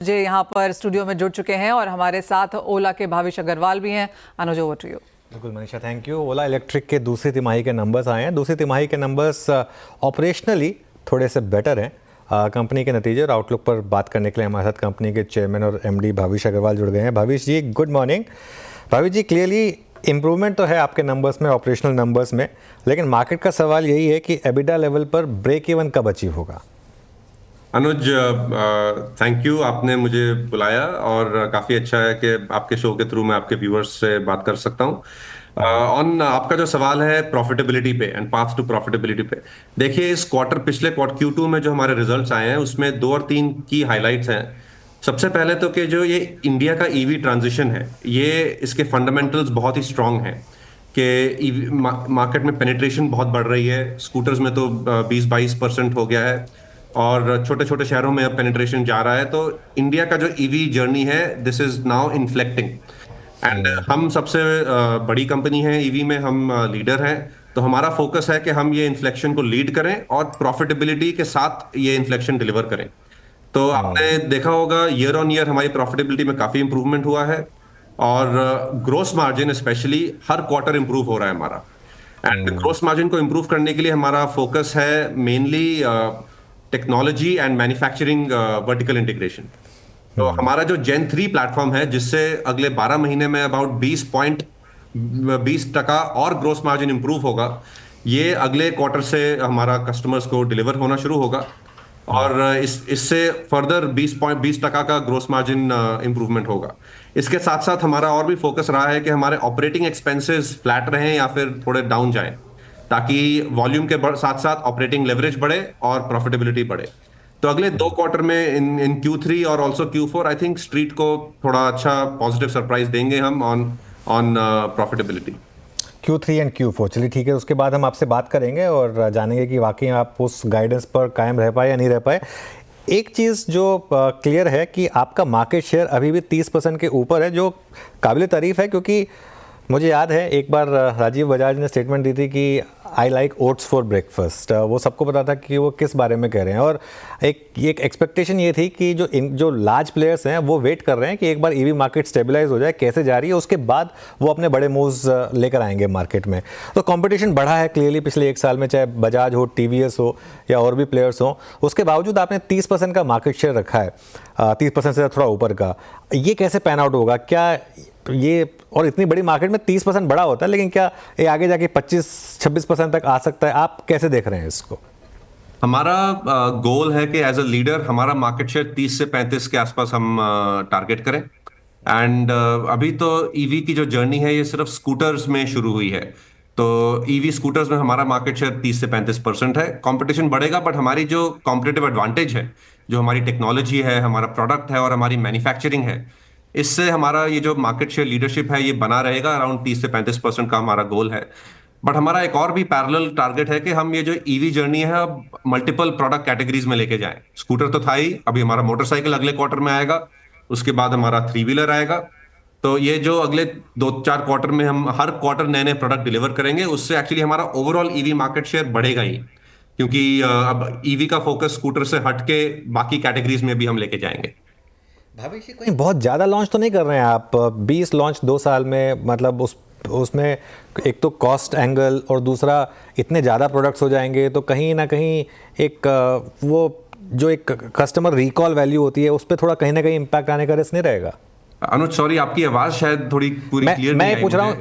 मुझे यहाँ पर स्टूडियो में जुड़ चुके हैं और हमारे साथ ओला के भाविश अग्रवाल भी हैं। अनुज, ओवर टू यू। बिल्कुल Manisha, thank you. Ola electric के दूसरी तिमाही के नंबर्स आए हैं। दूसरी तिमाही के नंबर्स ऑपरेशनली थोड़े से बेटर हैं। कंपनी के नतीजे और आउटलुक पर बात करने के लिए हमारे साथ कंपनी के चेयरमैन और एमडी भाविश अग्रवाल जुड़ गए हैं। भाविश जी, गुड मॉर्निंग। भाविश जी, क्लियरली इम्प्रूवमेंट तो है आपके नंबर्स में, ऑपरेशनल नंबर्स में, लेकिन मार्केट का सवाल यही है कि एबिडा लेवल पर ब्रेक इवन कब अचीव होगा? अनुज, थैंक यू, आपने मुझे बुलाया और काफ़ी अच्छा है कि आपके शो के थ्रू मैं आपके व्यूअर्स से बात कर सकता हूँ ऑन आपका जो सवाल है प्रॉफिटेबिलिटी पे एंड पाथ टू प्रॉफिटेबिलिटी पे। देखिए, इस क्वार्टर, पिछले क्वार्टर Q2 में जो हमारे रिजल्ट्स आए हैं उसमें 2 और 3 की हाइलाइट्स हैं। सबसे पहले तो कि जो ये इंडिया का ईवी ट्रांजिशन है, ये इसके फंडामेंटल्स बहुत ही स्ट्रांग हैं कि ईवी मार्केट में पेनिट्रेशन बहुत बढ़ रही है। स्कूटर्स में तो 20-22% हो गया है और छोटे छोटे शहरों में अब पेनिट्रेशन जा रहा है। तो इंडिया का जो ईवी जर्नी है, दिस इज नाउ इन्फ्लेक्टिंग एंड हम सबसे बड़ी कंपनी है ईवी में, हम लीडर हैं। तो हमारा फोकस है कि हम ये इन्फ्लेक्शन को लीड करें और प्रॉफिटेबिलिटी के साथ ये इन्फ्लेक्शन डिलीवर करें। तो आपने देखा होगा ईयर ऑन ईयर हमारी प्रॉफिटेबिलिटी में काफी इंप्रूवमेंट हुआ है और ग्रोस मार्जिन स्पेशली हर क्वार्टर इंप्रूव हो रहा है हमारा। एंड ग्रोस मार्जिन को इंप्रूव करने के लिए हमारा फोकस है mainly technology and manufacturing vertical integration. तो हमारा जो जेन 3 प्लेटफॉर्म है, जिससे अगले 12 महीने में अबाउट 20% और ग्रोस मार्जिन इंप्रूव होगा, ये अगले क्वार्टर से हमारा कस्टमर्स को डिलीवर होना शुरू होगा और इससे फर्दर 20% का ग्रोस मार्जिन इंप्रूवमेंट होगा। इसके साथ साथ हमारा और भी फोकस रहा है कि हमारे ऑपरेटिंग एक्सपेंसेस फ्लैट रहें या फिर थोड़े डाउन जाएं, ताकि वॉल्यूम के साथ साथ ऑपरेटिंग लेवरेज बढ़े और प्रॉफिटेबिलिटी बढ़े। तो अगले 2 क्वार्टर में इन Q3 और also Q4 I think street को थोड़ा अच्छा पॉजिटिव सरप्राइज देंगे हम on profitability. Q3 and Q4, चलिए ठीक है, उसके बाद हम आपसे बात करेंगे और जानेंगे कि वाकई आप उस गाइडेंस पर कायम रह पाए या नहीं रह पाए। एक चीज़ जो क्लियर है कि आपका मार्केट शेयर अभी भी 30% के ऊपर है, जो काबिल तारीफ़ है, क्योंकि मुझे याद है एक बार राजीव बजाज ने स्टेटमेंट दी थी कि I like oats for breakfast. वो सबको पता था कि वो किस बारे में कह रहे हैं और एक एक्सपेक्टेशन ये थी कि जो लार्ज प्लेयर्स हैं वो वेट कर रहे हैं कि एक बार ईवी मार्केट स्टेबलाइज हो जाए, कैसे जा रही है, उसके बाद वो अपने बड़े मूव्स लेकर आएंगे मार्केट में। तो कंपटीशन बढ़ा है क्लियरली पिछले 1 साल में, चाहे बजाज हो, TVS हो या और भी प्लेयर्स हो। उसके बावजूद आपने 30% का मार्केट शेयर रखा है, 30% से थोड़ा ऊपर का। ये कैसे पैन आउट होगा? क्या ये, और इतनी बड़ी मार्केट में 30% बड़ा होता है, लेकिन क्या ये आगे जाके 25-26% तक आ सकता है? आप कैसे देख रहे हैं इसको? हमारा गोल है कि एज अ लीडर हमारा मार्केट शेयर 30 से 35 के आसपास हम टारगेट करें। एंड अभी तो ईवी की जो जर्नी है ये सिर्फ स्कूटर्स में शुरू हुई है। तो ईवी स्कूटर्स में हमारा मार्केट शेयर 30 से 35% है। कंपटीशन बढ़ेगा, बट हमारी जो कॉम्पिटिटिव एडवांटेज है, जो हमारी टेक्नोलॉजी है, हमारा प्रोडक्ट है और हमारी मैन्युफैक्चरिंग है, इससे हमारा ये जो मार्केट शेयर लीडरशिप है ये बना रहेगा। अराउंड 30 से 35% का हमारा गोल है। बट हमारा एक और भी पैरेलल टारगेट है कि हम ये जो ईवी जर्नी है अब मल्टीपल प्रोडक्ट कैटेगरीज में लेके जाएं। स्कूटर तो था ही, अभी हमारा मोटरसाइकिल अगले क्वार्टर में आएगा, उसके बाद हमारा 3 व्हीलर आएगा। तो ये जो अगले 2-4 क्वार्टर में हम हर क्वार्टर नए नए प्रोडक्ट डिलीवर करेंगे, उससे एक्चुअली हमारा ओवरऑल ईवी मार्केट शेयर बढ़ेगा ही, क्योंकि अब ईवी का फोकस स्कूटर से हट के बाकी कैटेगरीज में भी हम लेके जाएंगे। भाभी जी, कहीं बहुत ज़्यादा लॉन्च तो नहीं कर रहे हैं आप? 20 लॉन्च 2 साल में, मतलब उसमें एक तो कॉस्ट एंगल और दूसरा इतने ज़्यादा प्रोडक्ट्स हो जाएंगे तो कहीं ना कहीं एक वो जो एक कस्टमर रिकॉल वैल्यू होती है उस पर थोड़ा कहीं ना कहीं इम्पैक्ट आने का रिस्क नहीं रहेगा? अनुज, सॉरी, आपकी आवाज शायद थोड़ी पूरी क्लियर नहीं आई।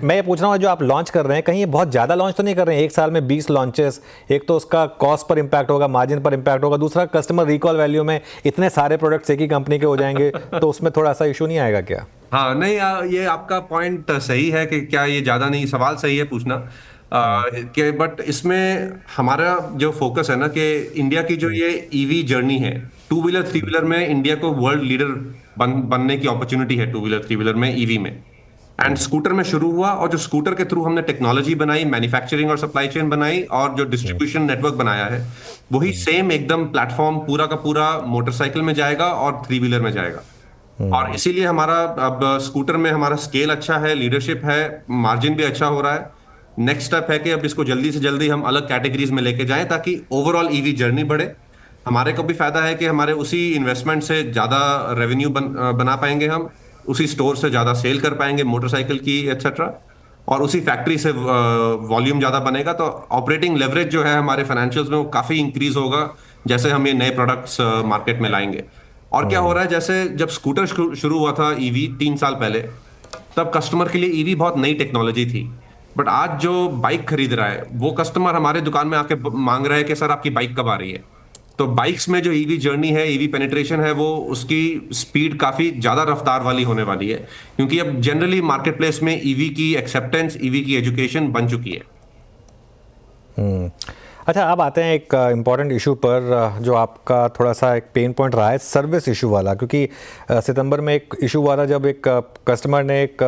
मैं ये पूछ रहा हूँ जो आप लॉन्च कर रहे हैं, कहीं ये बहुत ज़्यादा लॉन्च तो नहीं कर रहे हैं? 1 साल में 20 लॉन्चेस, एक तो उसका कॉस्ट पर इम्पैक्ट होगा, मार्जिन पर इम्पैक्ट होगा, दूसरा कस्टमर रिकॉल वैल्यू में इतने सारे प्रोडक्ट्स एक ही कंपनी के हो जाएंगे तो उसमें थोड़ा सा इशू नहीं आएगा क्या? हाँ, नहीं, ये आपका पॉइंट सही है कि क्या ये ज्यादा नहीं, सवाल सही है पूछना कि, बट इसमें हमारा जो फोकस है ना कि इंडिया की जो ये ईवी जर्नी है, 2 व्हीलर 3 व्हीलर में इंडिया को वर्ल्ड लीडर बनने की अपॉर्चुनिटी है 2 व्हीलर 3 व्हीलर में, ईवी में। एंड स्कूटर में शुरू हुआ और जो स्कूटर के थ्रू हमने टेक्नोलॉजी बनाई, मैन्युफैक्चरिंग और सप्लाई चेन बनाई और जो डिस्ट्रीब्यूशन नेटवर्क बनाया है, वही सेम एकदम प्लेटफॉर्म पूरा का पूरा मोटरसाइकिल में जाएगा और 3 व्हीलर में जाएगा। और इसीलिए हमारा अब स्कूटर में हमारा स्केल अच्छा है, लीडरशिप है, मार्जिन भी अच्छा हो रहा है। नेक्स्ट स्टेप है कि अब इसको जल्दी से जल्दी हम अलग कैटेगरीज में लेके जाएं ताकि ओवरऑल ईवी जर्नी बढ़े हमारे को भी फायदा है कि हमारे उसी इन्वेस्टमेंट से ज़्यादा रेवेन्यू बना पाएंगे, हम उसी स्टोर से ज़्यादा सेल कर पाएंगे मोटरसाइकिल की एक्सेट्रा, और उसी फैक्ट्री से वॉल्यूम ज़्यादा बनेगा, तो ऑपरेटिंग लेवरेज जो है हमारे फाइनेंशियल्स में वो काफ़ी इंक्रीज होगा जैसे हम ये नए प्रोडक्ट्स मार्केट में लाएंगे। और क्या हो रहा है, जैसे जब स्कूटर शुरू हुआ था ईवी 3 साल पहले, तब कस्टमर के लिए ईवी बहुत नई टेक्नोलॉजी थी। बट आज जो बाइक खरीद रहा है वो कस्टमर हमारे दुकान में आके मांग रहा है कि सर आपकी बाइक कब आ रही है। तो बाइक्स में जो ईवी जर्नी है, ईवी पेनिट्रेशन है, वो उसकी स्पीड काफी ज्यादा रफ्तार वाली होने वाली है, क्योंकि अब जनरली मार्केट प्लेस में ईवी की एक्सेप्टेंस, ईवी की एजुकेशन बन चुकी है। अच्छा, अब आते हैं एक इम्पॉर्टेंट इशू पर जो आपका थोड़ा सा एक पेन पॉइंट रहा है, सर्विस इशू वाला। क्योंकि सितंबर में एक इशू हुआ था जब एक कस्टमर ने एक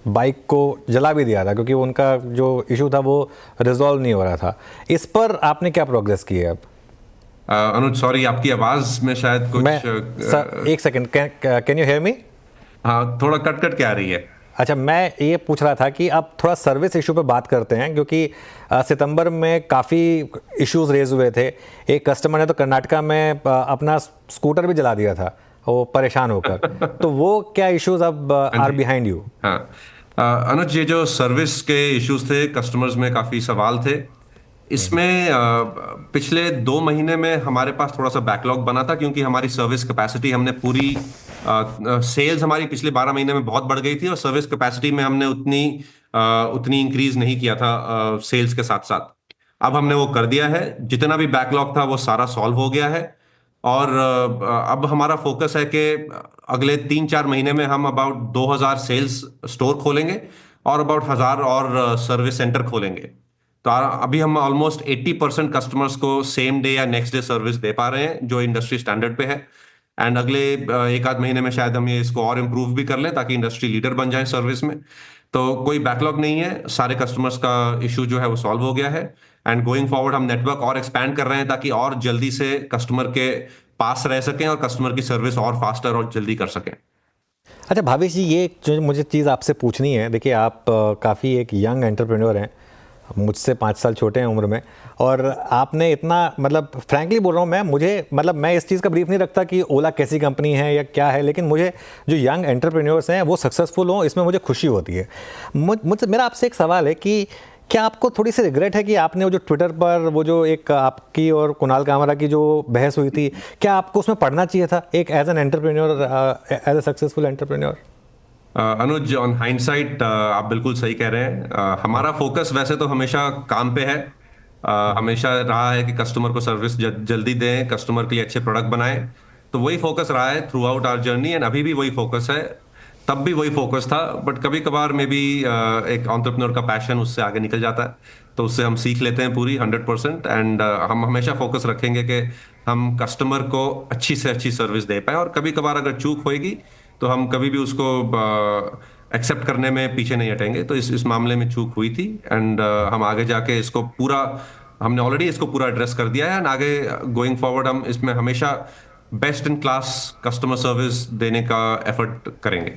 बाइक को जला भी दिया था, क्योंकि उनका जो इशू था वो रिजॉल्व नहीं हो रहा था। इस पर आपने क्या प्रोग्रेस की है अब? अनुज सॉरी, आपकी आवाज में शायद कुछ सर एक second, can you hear me? हाँ, थोड़ा कट कट के आ रही है। अच्छा, मैं ये पूछ रहा था कि अब थोड़ा सर्विस इशू पे बात करते हैं, क्योंकि सितंबर में काफ़ी इश्यूज रेज हुए थे। एक कस्टमर ने तो कर्नाटका में अपना स्कूटर भी जला दिया था, वो परेशान होकर। तो वो क्या इश्यूज अब आर बिहाइंड यू? हाँ अनुज, ये जो सर्विस के इश्यूज थे, कस्टमर्स में काफ़ी सवाल थे। इसमें पिछले 2 महीने में हमारे पास थोड़ा सा बैकलॉग बना था, क्योंकि हमारी सर्विस कैपेसिटी हमने पूरी सेल्स हमारी पिछले 12 महीने में बहुत बढ़ गई थी, और सर्विस कैपेसिटी में हमने उतनी इंक्रीज नहीं किया था सेल्स के साथ साथ। अब हमने वो कर दिया है, जितना भी बैकलॉग था वो सारा सॉल्व हो गया है। और अब हमारा फोकस है कि अगले 3-4 महीने में हम अबाउट 2000 सेल्स स्टोर खोलेंगे और अबाउट 1000 और सर्विस सेंटर खोलेंगे। तो अभी हम ऑलमोस्ट 80% कस्टमर्स को सेम डे या नेक्स्ट डे सर्विस दे पा रहे हैं, जो इंडस्ट्री स्टैंडर्ड पे है। एंड अगले 1-8 महीने में शायद हम ये इसको और इम्प्रूव भी कर लें, ताकि इंडस्ट्री लीडर बन जाए सर्विस में। तो कोई बैकलॉग नहीं है, सारे कस्टमर्स का इशू जो है वो सॉल्व हो गया है। एंड गोइंग फॉरवर्ड हम नेटवर्क और एक्सपैंड कर रहे हैं, ताकि और जल्दी से कस्टमर के पास रह सकें और कस्टमर की सर्विस और फास्टर और जल्दी कर सकें। अच्छा भावेश जी, ये जो मुझे चीज़ आपसे पूछनी है, देखिए आप काफ़ी एक यंग एंटरप्रेन्योर हैं, मुझसे 5 साल छोटे हैं उम्र में, और आपने इतना, मतलब फ्रैंकली बोल रहा हूँ मैं इस चीज़ का ब्रीफ नहीं रखता कि ओला कैसी कंपनी है या क्या है, लेकिन मुझे जो यंग एंटरप्रेन्योर्स हैं वो सक्सेसफुल हों, इसमें मुझे खुशी होती है। मुझसे मेरा आपसे एक सवाल है कि क्या आपको थोड़ी सी रिग्रेट है कि आपने वो जो ट्विटर पर वो जो एक आपकी और कुणाल कामरा की जो बहस हुई थी, क्या आपको उसमें पढ़ना चाहिए था एक as an entrepreneur, as a successful entrepreneur? Anuj, on hindsight आप बिल्कुल सही कह रहे हैं। हमारा फोकस वैसे तो हमेशा काम पे है, हमेशा रहा है कि कस्टमर को सर्विस जल्दी दें, कस्टमर के लिए अच्छे प्रोडक्ट बनाएं। तो वही फोकस रहा है throughout our journey, and अभी भी वही फोकस है। तब भी वही फोकस था, बट कभी कभार में भी एक एंटरप्रेन्योर का पैशन उससे आगे निकल जाता है, तो उससे हम सीख लेते हैं पूरी 100%। एंड हम हमेशा फोकस रखेंगे कि हम कस्टमर को अच्छी से अच्छी सर्विस दे पाए, और कभी कभार अगर चूक होएगी तो हम कभी भी उसको एक्सेप्ट करने में पीछे नहीं हटेंगे। तो इस मामले में चूक हुई थी, एंड हम आगे जाके इसको हमने ऑलरेडी इसको पूरा एड्रेस कर दिया है, एंड आगे गोइंग फॉरवर्ड हम इसमें हमेशा best in class customer service देने का एफर्ट करेंगे।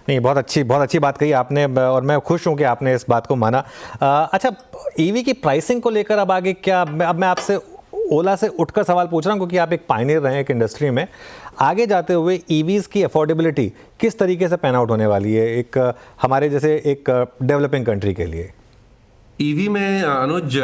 नहीं, बहुत अच्छी बात कही आपने, और मैं खुश हूं कि आपने इस बात को माना। अच्छा, ईवी की प्राइसिंग को लेकर अब आगे क्या, अब मैं आपसे ओला से उठकर सवाल पूछ रहा हूं, क्योंकि आप एक पायनियर रहे हैं एक इंडस्ट्री में। आगे जाते हुए ईवीज़ की अफोर्डेबिलिटी किस तरीके से पैन आउट होने वाली है एक हमारे जैसे एक डेवलपिंग कंट्री के लिए? ईवी में अनुज,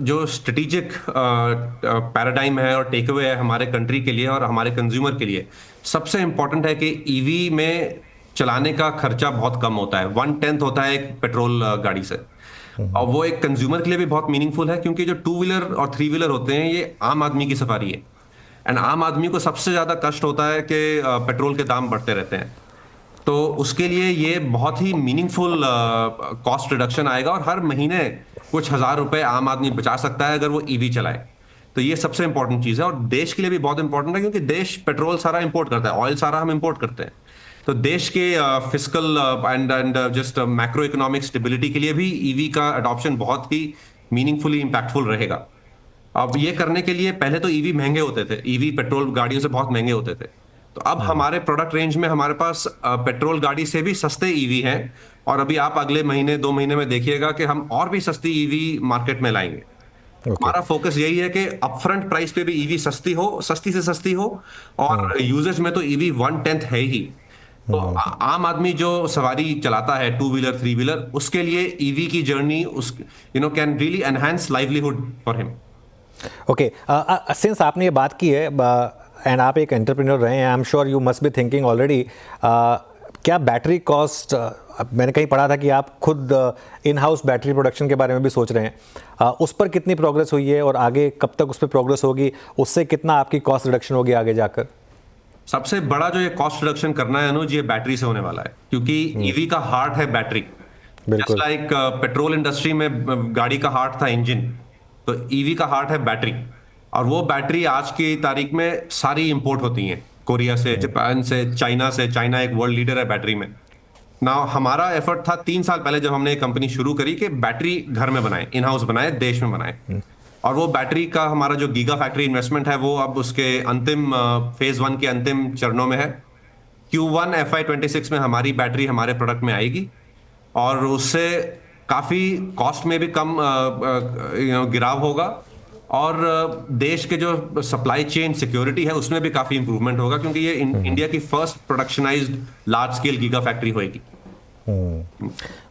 जो स्ट्रेटेजिक पैराडाइम है और टेक अवे है हमारे कंट्री के लिए और हमारे कंज्यूमर के लिए, सबसे इंपॉर्टेंट है कि ईवी में चलाने का खर्चा बहुत कम होता है, 1/10 होता है एक पेट्रोल गाड़ी से। और वो एक कंज्यूमर के लिए भी बहुत मीनिंगफुल है, क्योंकि जो 2 व्हीलर और 3 व्हीलर होते हैं ये आम आदमी की सफारी है, एंड आम आदमी को सबसे ज्यादा कष्ट होता है कि पेट्रोल के दाम बढ़ते रहते हैं। तो उसके लिए ये बहुत ही मीनिंगफुल कॉस्ट रिडक्शन आएगा, और हर महीने कुछ 1000 रुपए आम आदमी बचा सकता है अगर वो ईवी चलाए। तो ये सबसे इंपॉर्टेंट चीज है, और देश के लिए भी बहुत इंपॉर्टेंट है, क्योंकि देश पेट्रोल सारा इंपोर्ट करता है, ऑयल सारा हम इंपोर्ट करते हैं। तो देश के fiscal and just macro economic stability के लिए भी ईवी का अडॉप्शन बहुत ही मीनिंगफुली इंपैक्टफुल रहेगा। अब ये करने के लिए पहले तो ईवी महंगे होते थे, ईवी पेट्रोल गाड़ियों से बहुत महंगे होते थे। तो अब हमारे प्रोडक्ट रेंज में हमारे पास पेट्रोल गाड़ी से भी सस्ते ईवी हैं, और अभी आप अगले महीने 2 महीने में देखिएगा कि हम और भी सस्ती ईवी मार्केट में लाएंगे। हमारा फोकस यही है कि अपफ्रंट प्राइस पे भी ईवी सस्ती से सस्ती हो, और यूजेज में तो ईवी 1/10 है ही। तो आम आदमी जो सवारी चलाता है, टू व्हीलर, थ्री व्हीलर, उसके लिए ईवी की जर्नी उस can really enhance livelihood for him. Okay, since आपने ये बात की है एंड आप एक एंटरप्रेन्योर रहे हैं, I am sure you must be thinking already, क्या बैटरी कॉस्ट, मैंने कहीं पढ़ा था कि आप खुद इन हाउस बैटरी प्रोडक्शन के बारे में भी सोच रहे हैं, उस पर कितनी प्रोग्रेस हुई है और आगे कब तक उस पर प्रोग्रेस होगी, उससे कितना आपकी कॉस्ट रिडक्शन होगी आगे जाकर? सबसे बड़ा जो ये कॉस्ट रिडक्शन करना है अनुज, ये बैटरी से होने वाला है, क्योंकि ईवी का हार्ट है बैटरी। बिल्कुल। जस्ट लाइक पेट्रोल इंडस्ट्री में गाड़ी का हार्ट था इंजन, तो ईवी का हार्ट है बैटरी। और वो बैटरी आज की तारीख में सारी इंपोर्ट होती हैं, कोरिया से, जापान से, चाइना से। चाइना एक वर्ल्ड लीडर है बैटरी में ना। हमारा एफर्ट था 3 साल पहले जब हमने एक कंपनी शुरू करी कि बैटरी घर में बनाए, इन हाउस बनाए, देश में बनाए। और वो बैटरी का हमारा जो गीगा फैक्ट्री इन्वेस्टमेंट है, वो अब उसके अंतिम फेज 1 के अंतिम चरणों में है। Q1 FY26 में हमारी बैटरी हमारे प्रोडक्ट में आएगी, और उससे काफी कॉस्ट में भी कम गिराव होगा, और देश के जो सप्लाई चेन सिक्योरिटी है उसमें भी काफी इंप्रूवमेंट होगा, क्योंकि ये इंडिया की first productionised large scale giga factory होगी।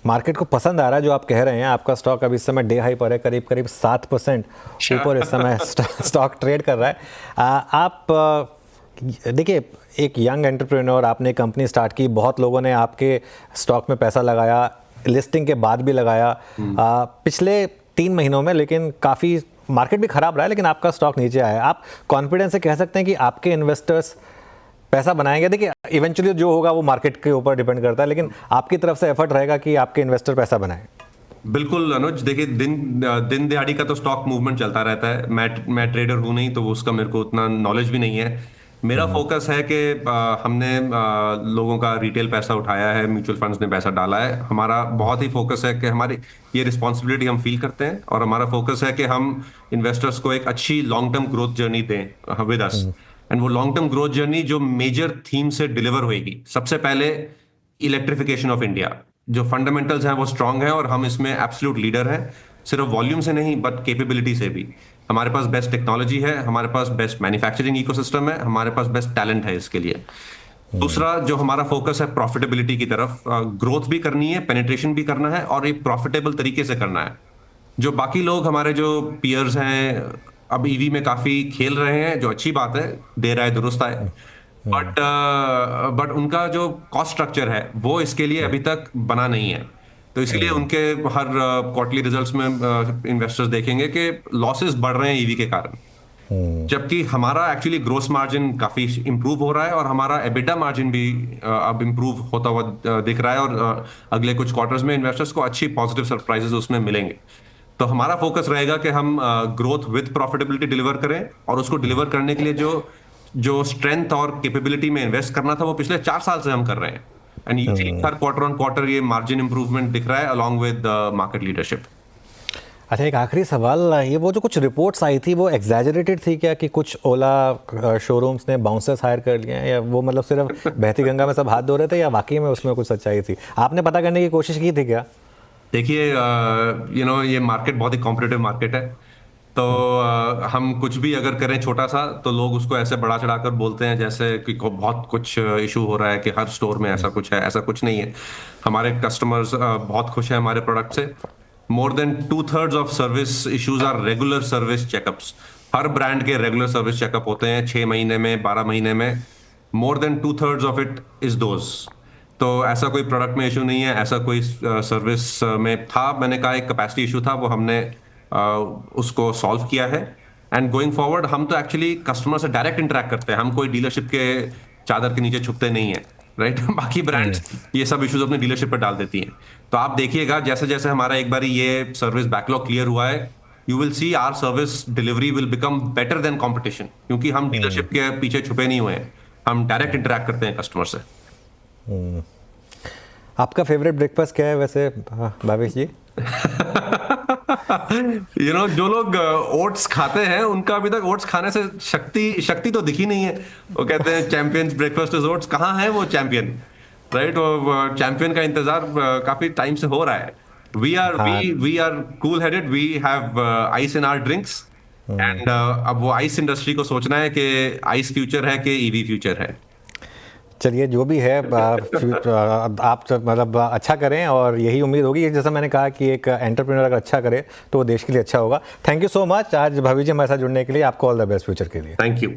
मार्केट को पसंद आ रहा है जो आप कह रहे हैं। आपका स्टॉक अभी इस समय डे हाई पर है, करीब करीब 7% ऊपर इस समय स्टॉक ट्रेड कर रहा है। आप देखिए, एक यंग एंटरप्रेन्योर, आपने कंपनी स्टार्ट की, बहुत लोगों ने आपके स्टॉक में पैसा लगाया, लिस्टिंग के बाद भी लगाया पिछले 3 महीनों में, लेकिन काफ़ी मार्केट भी खराब रहा है, लेकिन आपका स्टॉक नीचे आया है। आप कॉन्फिडेंस से कह सकते हैं कि आपके इन्वेस्टर्स पैसा बनाएंगे? देखिए, इवेंचुअली जो होगा वो मार्केट के ऊपर डिपेंड करता है, लेकिन आपकी तरफ से एफर्ट रहेगा कि आपके इन्वेस्टर पैसा बनाएं। बिल्कुल अनुज, देखिए दिन दिहाड़ी का तो स्टॉक मूवमेंट चलता रहता है। मैं ट्रेडर हूं नहीं, तो उसका मेरे को उतना नॉलेज भी नहीं है। मेरा फोकस है कि हमने लोगों का रिटेल पैसा उठाया है, म्यूचुअल फंड्स ने पैसा डाला है। हमारा बहुत ही फोकस है कि हमारी ये रिस्पॉन्सिबिलिटी हम फील करते हैं, और हमारा फोकस है कि हम इन्वेस्टर्स को एक अच्छी लॉन्ग टर्म ग्रोथ जर्नी दें विद अस। एंड वो लॉन्ग टर्म ग्रोथ जर्नी जो मेजर थीम से डिलीवर होएगी, सबसे पहले इलेक्ट्रिफिकेशन ऑफ इंडिया। जो फंडामेंटल्स हैं वो स्ट्रांग हैं, और हम इसमें एब्सोल्यूट लीडर हैं, सिर्फ वॉल्यूम से नहीं बट कैपेबिलिटी से भी। हमारे पास बेस्ट टेक्नोलॉजी है, हमारे पास बेस्ट मैन्युफैक्चरिंग इकोसिस्टम है, हमारे पास बेस्ट टैलेंट है इसके लिए। दूसरा जो हमारा फोकस है प्रॉफिटेबिलिटी की तरफ, ग्रोथ भी करनी है, पेनिट्रेशन भी करना है, और एक प्रॉफिटेबल तरीके से करना है। जो बाकी लोग हमारे जो पीयर्स हैं अब ईवी में काफी खेल रहे हैं, जो अच्छी बात है, देर आए दुरुस्त आए, बट उनका जो कॉस्ट स्ट्रक्चर है वो इसके लिए अभी तक बना नहीं है। तो इसलिए उनके हर क्वार्टरली रिजल्ट्स में इन्वेस्टर्स देखेंगे कि लॉसेस बढ़ रहे हैं ईवी के कारण, जबकि हमारा एक्चुअली ग्रोस मार्जिन काफी इंप्रूव हो रहा है, और हमारा एबिटा मार्जिन भी अब इंप्रूव होता हुआ दिख रहा है, और अगले कुछ क्वार्टर्स में इन्वेस्टर्स को अच्छी पॉजिटिव सरप्राइजेस उसमें मिलेंगे। तो हमारा फोकस रहेगा कि हम ग्रोथ विद प्रॉफिटेबिलिटी डिलीवर करें, और उसको डिलीवर करने के लिए जो स्ट्रेंथ और कैपेबिलिटी में इन्वेस्ट करना था वो पिछले 4 साल से हम कर रहे हैं। And her quarter on quarter ये मार्जिन इंप्रूवमेंट दिख रहा है अलॉन्ग विद मार्केट लीडरशिप। अच्छा, एक आखिरी सवाल, ये वो जो कुछ रिपोर्ट्स आई थी वो एग्जैजरेटेड थी क्या, कि कुछ ओला शोरूम्स ने बाउंसर्स हायर कर लिए हैं, या वो मतलब सिर्फ बहती गंगा में सब हाथ धो रहे थे, या वाकई में उसमें कुछ सच्चाई थी? आपने पता करने की कोशिश की थी क्या? देखिए, ये मार्केट बहुत ही कॉम्पिटिटिव मार्केट है, तो हम कुछ भी अगर करें छोटा सा, तो लोग उसको ऐसे बढ़ा चढ़ाकर बोलते हैं जैसे कि बहुत कुछ इशू हो रहा है, कि हर स्टोर में ऐसा कुछ है। ऐसा कुछ नहीं है। हमारे कस्टमर्स बहुत खुश हैं हमारे प्रोडक्ट से। More than 2/3 of service issues are regular service checkups. हर ब्रांड के रेगुलर सर्विस चेकअप होते हैं 6 महीने में, 12 महीने में। More than 2/3 of it is those. तो ऐसा कोई प्रोडक्ट में इशू नहीं है, ऐसा कोई सर्विस में था, मैंने कहा एक कैपेसिटी इशू था, वो हमने उसको सॉल्व किया है। एंड गोइंग फॉरवर्ड हम तो एक्चुअली कस्टमर से डायरेक्ट इंटरेक्ट करते हैं, हम कोई डीलरशिप के चादर के नीचे छुपते नहीं है, राइट? बाकी ब्रांड्स ये सब इश्यूज अपने डीलरशिप पर डाल देती हैं। तो आप देखिएगा, जैसे जैसे हमारा एक बार ये सर्विस बैकलॉग क्लियर हुआ है, you will see our service delivery will become better than competition, क्योंकि हम डीलरशिप के पीछे छुपे नहीं हुए हैं, हम डायरेक्ट इंटरेक्ट करते हैं कस्टमर से। आपका फेवरेट ब्रेकफास्ट क्या है वैसे भावेश जी? जो लोग ओट्स खाते हैं उनका अभी तक ओट्स खाने से शक्ति तो दिखी नहीं है। वो कहते हैं चैंपियंस ब्रेकफास्ट इज ओट्स। कहाँ है वो चैंपियन, राइट? वो चैंपियन का इंतजार काफी टाइम से हो रहा है, we are cool headed. We have ice in our drinks. And अब वो आइस इंडस्ट्री को सोचना है कि आइस फ्यूचर है कि ईवी फ्यूचर है। चलिए जो भी है आप मतलब अच्छा करें और यही उम्मीद होगी। जैसा मैंने कहा कि एक एंटरप्रेन्योर अगर अच्छा करे तो वो देश के लिए अच्छा होगा। थैंक यू सो मच आज भवी जी हमारे साथ जुड़ने के लिए। आपको ऑल द बेस्ट फ्यूचर के लिए। Thank you.